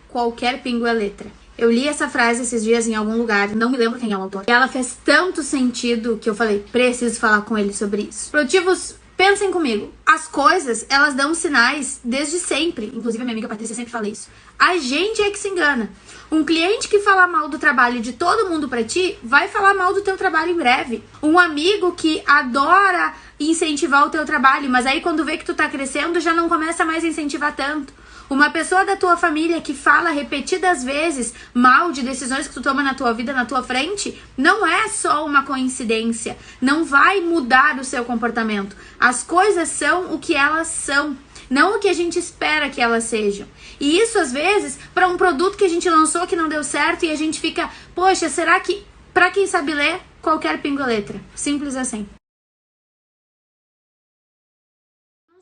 qualquer pingo é letra. Eu li essa frase esses dias em algum lugar, não me lembro quem é o autor. E ela fez tanto sentido que eu falei, preciso falar com ele sobre isso. Produtivos, pensem comigo. As coisas, elas dão sinais desde sempre. Inclusive a minha amiga Patrícia sempre fala isso. A gente é que se engana. Um cliente que fala mal do trabalho de todo mundo pra ti, vai falar mal do teu trabalho em breve. Um amigo que adora incentivar o teu trabalho, mas aí quando vê que tu tá crescendo, já não começa mais a incentivar tanto. Uma pessoa da tua família que fala repetidas vezes mal de decisões que tu toma na tua vida, na tua frente, não é só uma coincidência. Não vai mudar o seu comportamento. As coisas são o que elas são, não o que a gente espera que elas sejam. E isso, às vezes, para um produto que a gente lançou que não deu certo e a gente fica, poxa, será que, para quem sabe ler, qualquer pingo é letra? Simples assim.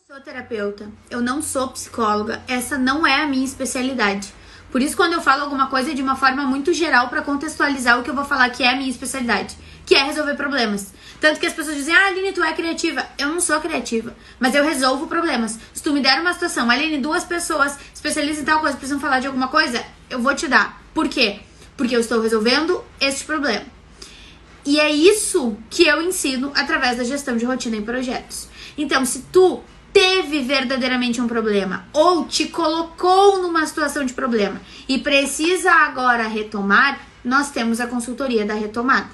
Sou terapeuta, eu não sou psicóloga, essa não é a minha especialidade. Por isso, quando eu falo alguma coisa é de uma forma muito geral para contextualizar o que eu vou falar que é a minha especialidade, que é resolver problemas. Tanto que as pessoas dizem, Aline, tu é criativa. Eu não sou criativa, mas eu resolvo problemas. Se tu me der uma situação, Aline, 2 pessoas especialistas em tal coisa, precisam falar de alguma coisa, eu vou te dar. Por quê? Porque eu estou resolvendo este problema. E é isso que eu ensino através da gestão de rotina em projetos. Então, se tu teve verdadeiramente um problema ou te colocou numa situação de problema e precisa agora retomar, nós temos a consultoria da retomada.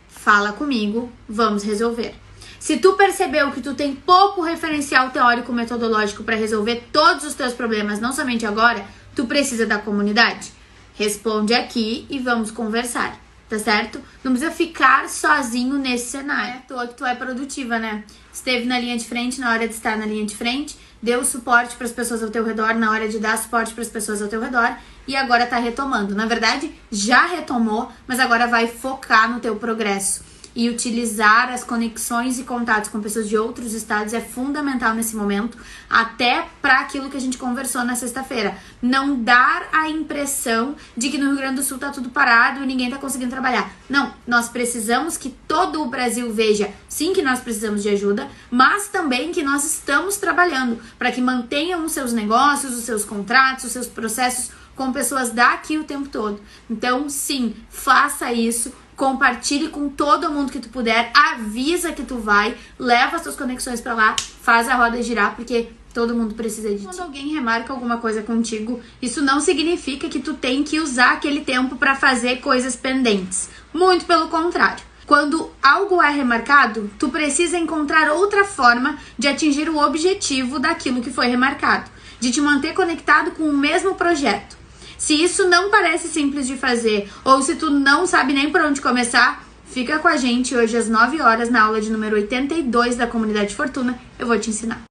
Fala comigo, vamos resolver. Se tu percebeu que tu tem pouco referencial teórico metodológico para resolver todos os teus problemas, não somente agora, tu precisa da comunidade? Responde aqui e vamos conversar. Tá certo? Não precisa ficar sozinho nesse cenário. É à toa que tu é produtiva, né? Esteve na linha de frente na hora de estar na linha de frente, deu suporte para as pessoas ao teu redor na hora de dar suporte para as pessoas ao teu redor e agora tá retomando. Na verdade, já retomou, mas agora vai focar no teu progresso. E utilizar as conexões e contatos com pessoas de outros estados é fundamental nesse momento, até para aquilo que a gente conversou na sexta-feira. Não dar a impressão de que no Rio Grande do Sul tá tudo parado e ninguém tá conseguindo trabalhar. Não, nós precisamos que todo o Brasil veja, sim, que nós precisamos de ajuda, mas também que nós estamos trabalhando para que mantenham os seus negócios, os seus contratos, os seus processos com pessoas daqui o tempo todo. Então, sim, faça isso. Compartilhe com todo mundo que tu puder, avisa que tu vai, leva as tuas conexões pra lá, faz a roda girar, porque todo mundo precisa de ti. Quando alguém remarca alguma coisa contigo, isso não significa que tu tem que usar aquele tempo pra fazer coisas pendentes. Muito pelo contrário. Quando algo é remarcado, tu precisa encontrar outra forma de atingir o objetivo daquilo que foi remarcado, de te manter conectado com o mesmo projeto. Se isso não parece simples de fazer, ou se tu não sabe nem por onde começar, fica com a gente hoje às 9 horas na aula de número 82 da Comunidade Fortuna, eu vou te ensinar.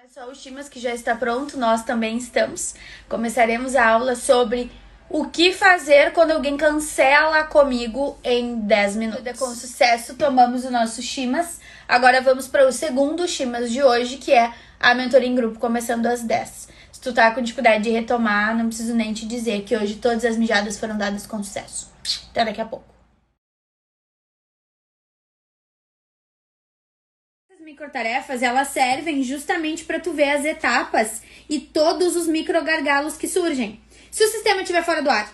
É só o Chimas que já está pronto, nós também estamos. Começaremos a aula sobre o que fazer quando alguém cancela comigo em 10 minutos. Com sucesso, tomamos o nosso Chimas. Agora vamos para o segundo Chimas de hoje, que é a mentoria em grupo, começando às 10. Se tu tá com dificuldade de retomar, não preciso nem te dizer que hoje todas as mijadas foram dadas com sucesso. Até daqui a pouco. As microtarefas, elas servem justamente para tu ver as etapas e todos os micro gargalos que surgem. Se o sistema estiver fora do ar,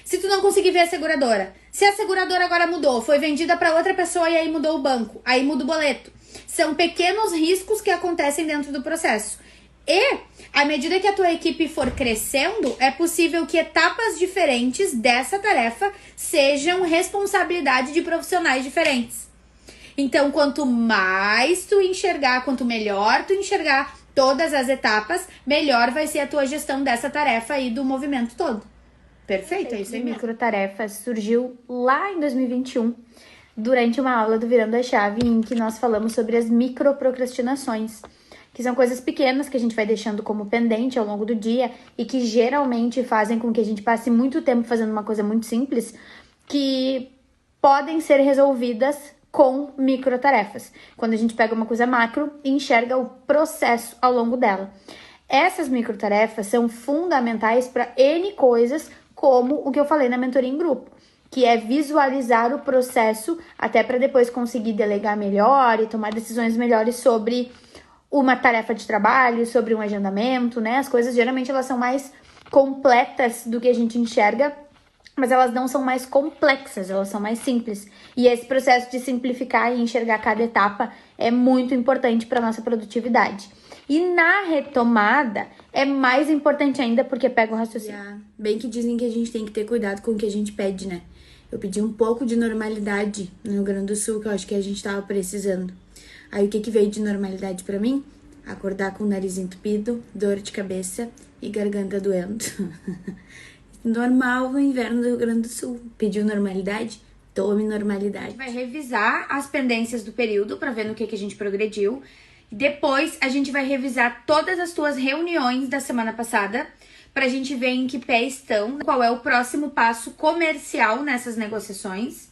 se tu não conseguir ver a seguradora, se a seguradora agora mudou, foi vendida para outra pessoa e aí mudou o banco, aí muda o boleto. São pequenos riscos que acontecem dentro do processo. E, à medida que a tua equipe for crescendo, é possível que etapas diferentes dessa tarefa sejam responsabilidade de profissionais diferentes. Então, quanto mais tu enxergar, quanto melhor tu enxergar todas as etapas, melhor vai ser a tua gestão dessa tarefa e do movimento todo. Perfeito, é isso aí mesmo. Microtarefas surgiu lá em 2021, durante uma aula do Virando a Chave, em que nós falamos sobre as microprocrastinações, que são coisas pequenas que a gente vai deixando como pendente ao longo do dia e que geralmente fazem com que a gente passe muito tempo fazendo uma coisa muito simples, que podem ser resolvidas com microtarefas, quando a gente pega uma coisa macro e enxerga o processo ao longo dela. Essas microtarefas são fundamentais para N coisas, como o que eu falei na mentoria em grupo, que é visualizar o processo até para depois conseguir delegar melhor e tomar decisões melhores sobre uma tarefa de trabalho, sobre um agendamento, né? As coisas geralmente elas são mais completas do que a gente enxerga, mas elas não são mais complexas, elas são mais simples. E esse processo de simplificar e enxergar cada etapa é muito importante para nossa produtividade. E na retomada é mais importante ainda porque pega o raciocínio. Bem que dizem que a gente tem que ter cuidado com o que a gente pede, né? Eu pedi um pouco de normalidade no Rio Grande do Sul, que eu acho que a gente tava precisando. Aí o que veio de normalidade pra mim? Acordar com o nariz entupido, dor de cabeça e garganta doendo. Normal no inverno do Rio Grande do Sul. Pediu normalidade? Tome normalidade. A gente vai revisar as pendências do período pra ver no que a gente progrediu. Depois a gente vai revisar todas as tuas reuniões da semana passada pra gente ver em que pé estão, qual é o próximo passo comercial nessas negociações.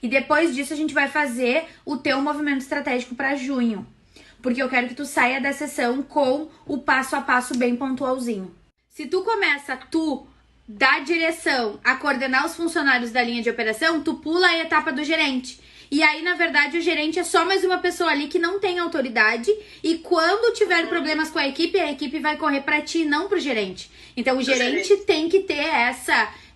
E depois disso a gente vai fazer o teu movimento estratégico para junho. Porque eu quero que tu saia da sessão com o passo a passo bem pontualzinho. Se tu começa, dar direção a coordenar os funcionários da linha de operação, tu pula a etapa do gerente. E aí, na verdade, o gerente é só mais uma pessoa ali que não tem autoridade. E quando tiver problemas com a equipe vai correr pra ti e não pro gerente. Então, o gerente tem que ter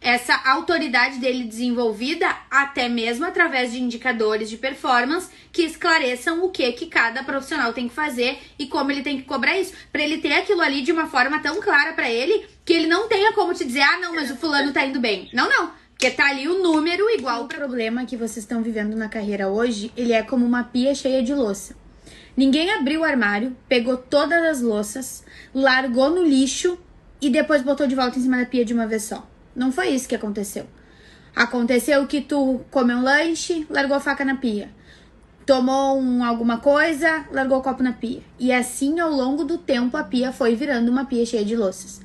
essa autoridade dele desenvolvida, até mesmo através de indicadores de performance que esclareçam o que cada profissional tem que fazer e como ele tem que cobrar isso. Pra ele ter aquilo ali de uma forma tão clara pra ele que ele não tenha como te dizer, ah, não, mas o fulano tá indo bem. Não. Porque tá ali o número igual. O problema que vocês estão vivendo na carreira hoje, ele é como uma pia cheia de louça. Ninguém abriu o armário, pegou todas as louças, largou no lixo e depois botou de volta em cima da pia de uma vez só. Não foi isso que aconteceu. Aconteceu que tu comeu um lanche, largou a faca na pia. Tomou alguma coisa, largou o copo na pia. E assim, ao longo do tempo, a pia foi virando uma pia cheia de louças.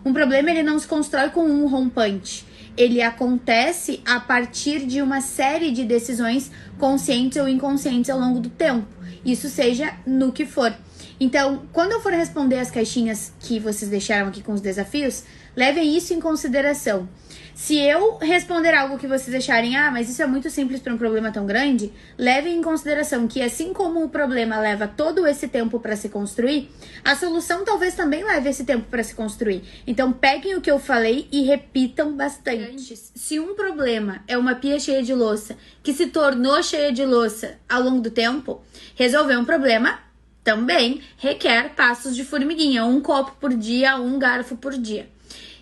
Um problema, ele não se constrói com um rompante. Ele acontece a partir de uma série de decisões conscientes ou inconscientes ao longo do tempo. Isso seja no que for. Então, quando eu for responder as caixinhas que vocês deixaram aqui com os desafios, levem isso em consideração. Se eu responder algo que vocês acharem, mas isso é muito simples para um problema tão grande, levem em consideração que assim como o problema leva todo esse tempo para se construir, a solução talvez também leve esse tempo para se construir. Então peguem o que eu falei e repitam bastante. Se um problema é uma pia cheia de louça que se tornou cheia de louça ao longo do tempo, resolver um problema também requer passos de formiguinha, um copo por dia, um garfo por dia.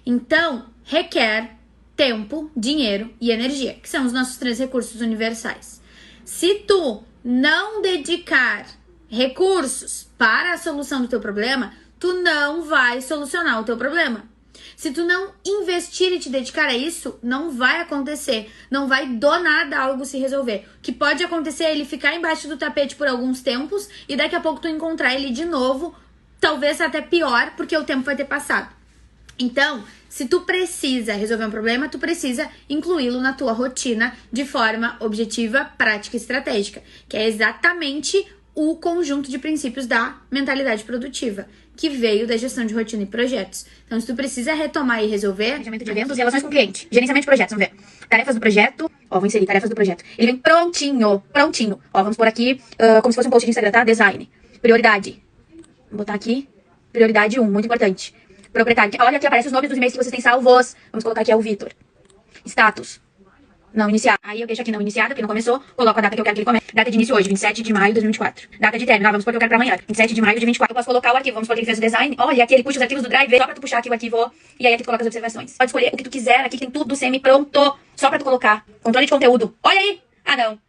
Então, requer tempo, dinheiro e energia, que são os nossos 3 recursos universais. Se tu não dedicar recursos para a solução do teu problema, tu não vai solucionar o teu problema. Se tu não investir e te dedicar a isso, não vai acontecer. Não vai do nada algo se resolver. O que pode acontecer é ele ficar embaixo do tapete por alguns tempos e daqui a pouco tu encontrar ele de novo, talvez até pior, porque o tempo vai ter passado. Então, se tu precisa resolver um problema, tu precisa incluí-lo na tua rotina de forma objetiva, prática e estratégica, que é exatamente o conjunto de princípios da mentalidade produtiva, que veio da gestão de rotina e projetos. Então, se tu precisa retomar e resolver... Planejamento de eventos e relações com o cliente. Gerenciamento de projetos, vamos ver. Tarefas do projeto. Vou inserir tarefas do projeto. Ele vem prontinho. Vamos pôr aqui, como se fosse um post de Instagram, tá? Design. Prioridade. Vou botar aqui. Prioridade 1, muito importante. Proprietário. Olha, aqui aparecem os nomes dos e-mails que vocês têm salvos. Vamos colocar aqui, é o Vitor. Status. Não iniciar. Aí eu deixo aqui não iniciado, porque não começou. Coloco a data que eu quero que ele comece. Data de início hoje, 27 de maio de 2024. Data de término, vamos supor que eu quero pra amanhã. 27 de maio de 2024. Eu posso colocar o arquivo, vamos supor que ele fez o design. Olha, aqui ele puxa os arquivos do Drive, só pra tu puxar aqui o arquivo. E aí aqui tu coloca as observações. Pode escolher o que tu quiser, aqui tem tudo semi-pronto. Só pra tu colocar. Controle de conteúdo. Olha aí! Ah, não.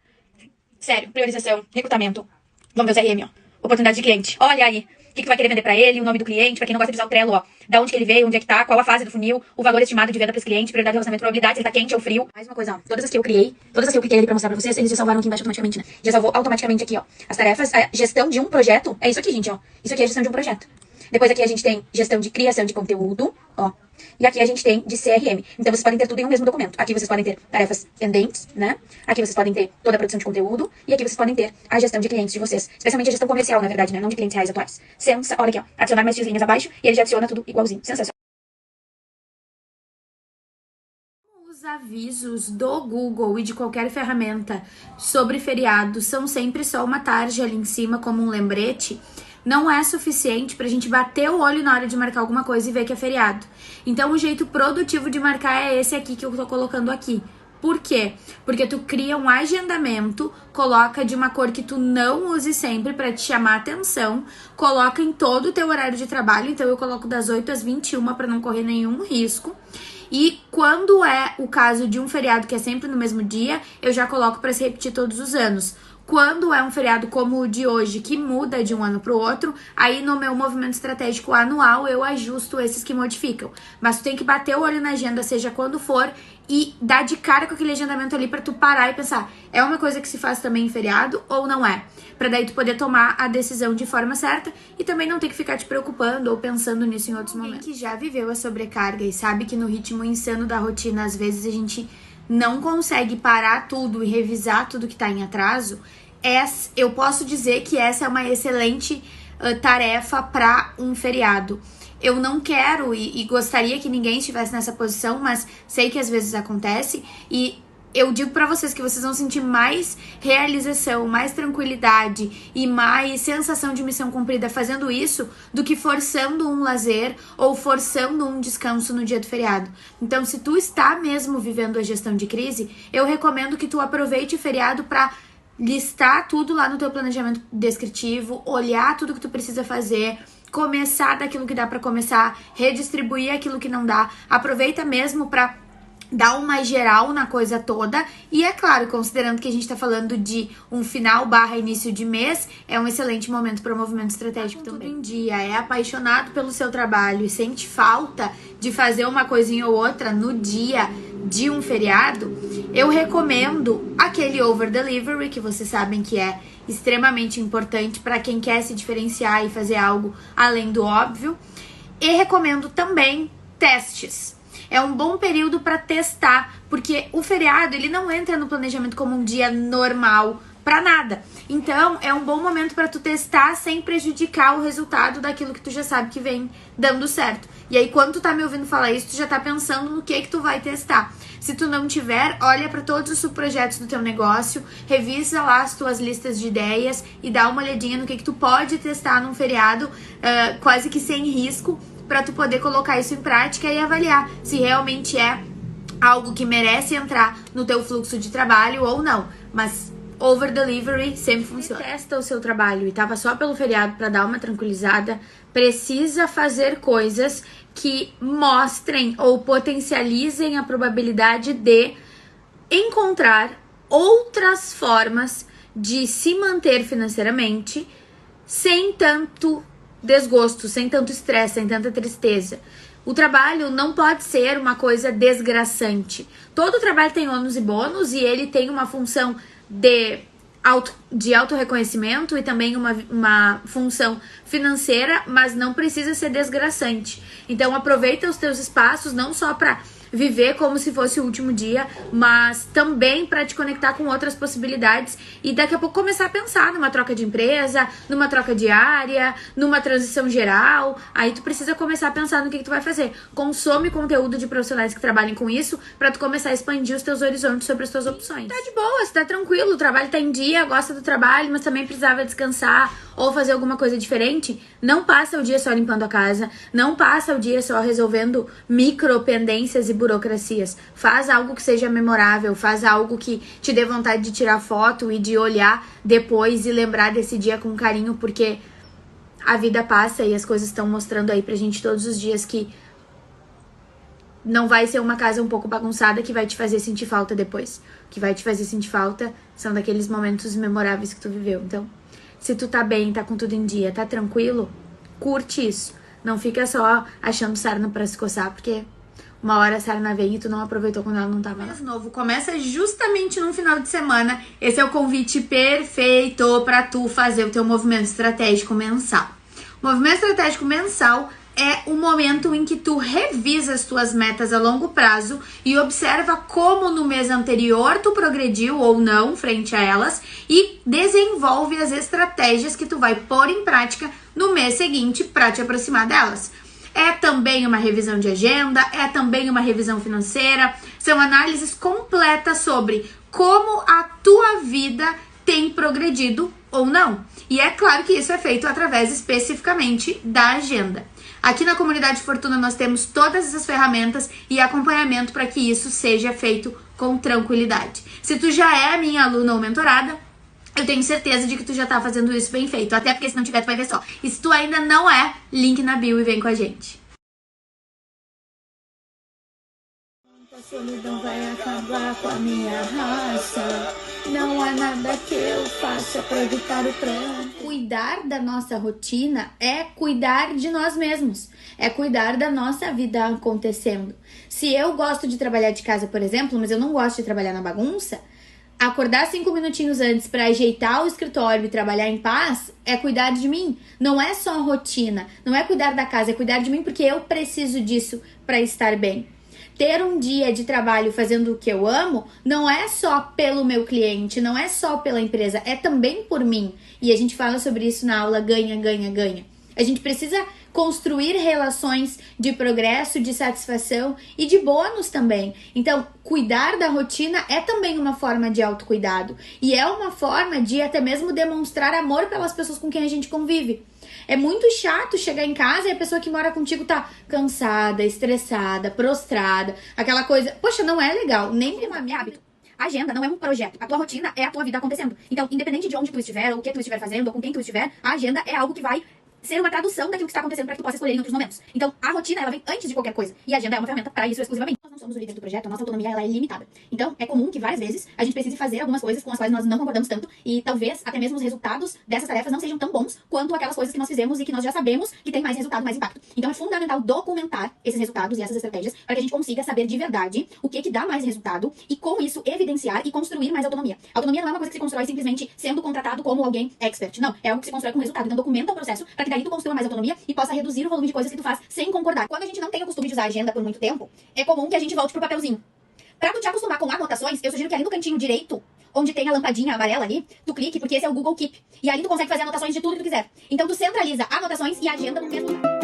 Sério, priorização, recrutamento. Vamos ver o CRM, ó. Oportunidade de cliente. Olha aí. O que tu vai querer vender pra ele, o nome do cliente, pra quem não gosta de usar o Trello, ó. Da onde que ele veio, onde é que tá, qual a fase do funil, o valor estimado de venda para esse cliente, prioridade de relacionamento, probabilidade, se ele tá quente ou frio. Mais uma coisa, ó. Todas as que eu criei, todas as que eu cliquei ali pra mostrar pra vocês, eles já salvaram aqui embaixo automaticamente, né? Já salvou automaticamente aqui, ó. As tarefas, a gestão de um projeto, é isso aqui, gente, ó. Isso aqui é a gestão de um projeto. Depois aqui a gente tem gestão de criação de conteúdo, ó. E aqui a gente tem de CRM. Então vocês podem ter tudo em um mesmo documento. Aqui vocês podem ter tarefas pendentes, né? Aqui vocês podem ter toda a produção de conteúdo. E aqui vocês podem ter a gestão de clientes de vocês. Especialmente a gestão comercial, na verdade, né? Não de clientes reais atuais. Olha aqui, ó. Adicionar mais X linhas abaixo e ele já adiciona tudo igualzinho. Sensacional. Os avisos do Google e de qualquer ferramenta sobre feriado são sempre só uma tarja ali em cima como um lembrete. não é suficiente pra gente bater o olho na hora de marcar alguma coisa e ver que é feriado. Então o jeito produtivo de marcar é esse aqui que eu tô colocando aqui. Por quê? Porque tu cria um agendamento, coloca de uma cor que tu não use sempre pra te chamar a atenção, coloca em todo o teu horário de trabalho, então eu coloco das 8 às 21 pra não correr nenhum risco. E quando é o caso de um feriado que é sempre no mesmo dia, eu já coloco pra se repetir todos os anos. Quando é um feriado como o de hoje, que muda de um ano para o outro, aí no meu movimento estratégico anual eu ajusto esses que modificam. Mas tu tem que bater o olho na agenda, seja quando for, e dar de cara com aquele agendamento ali para tu parar e pensar, é uma coisa que se faz também em feriado ou não é? Pra daí tu poder tomar a decisão de forma certa e também não ter que ficar te preocupando ou pensando nisso em outros momentos. Quem que já viveu a sobrecarga e sabe que no ritmo insano da rotina, às vezes a gente não consegue parar tudo e revisar tudo que tá em atraso, eu posso dizer que essa é uma excelente tarefa para um feriado. Eu não quero e gostaria que ninguém estivesse nessa posição, mas sei que às vezes acontece e eu digo pra vocês que vocês vão sentir mais realização, mais tranquilidade e mais sensação de missão cumprida fazendo isso do que forçando um lazer ou forçando um descanso no dia do feriado. Então, se tu está mesmo vivendo a gestão de crise, eu recomendo que tu aproveite o feriado pra listar tudo lá no teu planejamento descritivo, olhar tudo que tu precisa fazer, começar daquilo que dá pra começar, redistribuir aquilo que não dá. Aproveita mesmo pra dar uma geral na coisa toda e, é claro, considerando que a gente tá falando de um final / início de mês, é um excelente momento para o movimento estratégico também. Tudo em dia, é apaixonado pelo seu trabalho e sente falta de fazer uma coisinha ou outra no dia de um feriado, eu recomendo aquele over delivery, que vocês sabem que é extremamente importante para quem quer se diferenciar e fazer algo além do óbvio, e recomendo também testes. É um bom período para testar, porque o feriado ele não entra no planejamento como um dia normal para nada. Então, é um bom momento para tu testar sem prejudicar o resultado daquilo que tu já sabe que vem dando certo. E aí, quando tu tá me ouvindo falar isso, tu já tá pensando no que tu vai testar. Se tu não tiver, olha para todos os subprojetos do teu negócio, revisa lá as tuas listas de ideias e dá uma olhadinha no que tu pode testar num feriado, quase que sem risco, para tu poder colocar isso em prática e avaliar se realmente é algo que merece entrar no teu fluxo de trabalho ou não. Mas over delivery sempre funciona. Se testa o seu trabalho e tava só pelo feriado para dar uma tranquilizada, precisa fazer coisas que mostrem ou potencializem a probabilidade de encontrar outras formas de se manter financeiramente sem tanto desgosto, sem tanto estresse, sem tanta tristeza. O trabalho não pode ser uma coisa desgraçante. Todo trabalho tem ônus e bônus e ele tem uma função de autorreconhecimento e também uma função financeira, mas não precisa ser desgraçante. Então aproveita os teus espaços não só para viver como se fosse o último dia, mas também para te conectar com outras possibilidades e daqui a pouco começar a pensar numa troca de empresa, numa troca de área, numa transição geral. Aí tu precisa começar a pensar no que tu vai fazer. Consome conteúdo de profissionais que trabalhem com isso para tu começar a expandir os teus horizontes sobre as tuas opções. Tá de boa, você tá tranquilo, o trabalho tá em dia, gosta do trabalho, mas também precisava descansar ou fazer alguma coisa diferente. Não passa o dia só limpando a casa, não passa o dia só resolvendo micropendências e burocracias. Faz algo que seja memorável, faz algo que te dê vontade de tirar foto e de olhar depois e lembrar desse dia com carinho, porque a vida passa e as coisas estão mostrando aí pra gente todos os dias que não vai ser uma casa um pouco bagunçada que vai te fazer sentir falta depois. O que vai te fazer sentir falta são daqueles momentos memoráveis que tu viveu. Então, se tu tá bem, tá com tudo em dia, tá tranquilo, curte isso. Não fica só achando sarna pra se coçar, porque uma hora a sarna vem e tu não aproveitou quando ela não tava lá. Mês novo começa justamente num final de semana. Esse é o convite perfeito pra tu fazer o teu movimento estratégico mensal. O movimento estratégico mensal é o momento em que tu revisa as tuas metas a longo prazo e observa como no mês anterior tu progrediu ou não frente a elas e desenvolve as estratégias que tu vai pôr em prática no mês seguinte para te aproximar delas. É também uma revisão de agenda, é também uma revisão financeira, são análises completas sobre como a tua vida tem progredido ou não. E é claro que isso é feito através especificamente da agenda. Aqui na Comunidade Fortuna nós temos todas essas ferramentas e acompanhamento para que isso seja feito com tranquilidade. Se tu já é minha aluna ou mentorada, eu tenho certeza de que tu já tá fazendo isso bem feito. Até porque se não tiver, tu vai ver só. E se tu ainda não é, link na bio e vem com a gente. A solidão vai acabar com a minha raça. Não há nada que eu faça pra evitar o pranto. Cuidar da nossa rotina é cuidar de nós mesmos. É cuidar da nossa vida acontecendo. Se eu gosto de trabalhar de casa, por exemplo, mas eu não gosto de trabalhar na bagunça, acordar 5 minutinhos antes para ajeitar o escritório e trabalhar em paz é cuidar de mim. Não é só rotina, não é cuidar da casa, é cuidar de mim porque eu preciso disso para estar bem. Ter um dia de trabalho fazendo o que eu amo não é só pelo meu cliente, não é só pela empresa, é também por mim. E a gente fala sobre isso na aula Ganha, Ganha, Ganha. A gente precisa construir relações de progresso, de satisfação e de bônus também. Então, cuidar da rotina é também uma forma de autocuidado. E é uma forma de até mesmo demonstrar amor pelas pessoas com quem a gente convive. É muito chato chegar em casa e a pessoa que mora contigo tá cansada, estressada, prostrada, aquela coisa. Poxa, não é legal, nem tem um hábito. A agenda não é um projeto. A tua rotina é a tua vida acontecendo. Então, independente de onde tu estiver, ou o que tu estiver fazendo, ou com quem tu estiver, a agenda é algo que vai ser uma tradução daquilo que está acontecendo para que tu possa escolher em outros momentos. Então, a rotina, ela vem antes de qualquer coisa. E a agenda é uma ferramenta para isso exclusivamente. Nós não somos o líder do projeto, a nossa autonomia ela é ilimitada. Então, é comum que várias vezes a gente precise fazer algumas coisas com as quais nós não concordamos tanto e talvez até mesmo os resultados dessas tarefas não sejam tão bons quanto aquelas coisas que nós fizemos e que nós já sabemos que tem mais resultado, mais impacto. Então, é fundamental documentar esses resultados e essas estratégias para que a gente consiga saber de verdade o que dá mais resultado e com isso evidenciar e construir mais autonomia. Autonomia não é uma coisa que se constrói simplesmente sendo contratado como alguém expert. Não, é algo que se constrói com resultado. Então, documenta o processo para que daí tu construa mais autonomia e possa reduzir o volume de coisas que tu faz sem concordar. Quando a gente não tem o costume de usar a agenda por muito tempo, é comum que a gente volte pro papelzinho. Pra tu te acostumar com anotações, eu sugiro que ali no cantinho direito, onde tem a lampadinha amarela ali, tu clique, porque esse é o Google Keep. E ali tu consegue fazer anotações de tudo que tu quiser. Então tu centraliza anotações e agenda no mesmo lugar.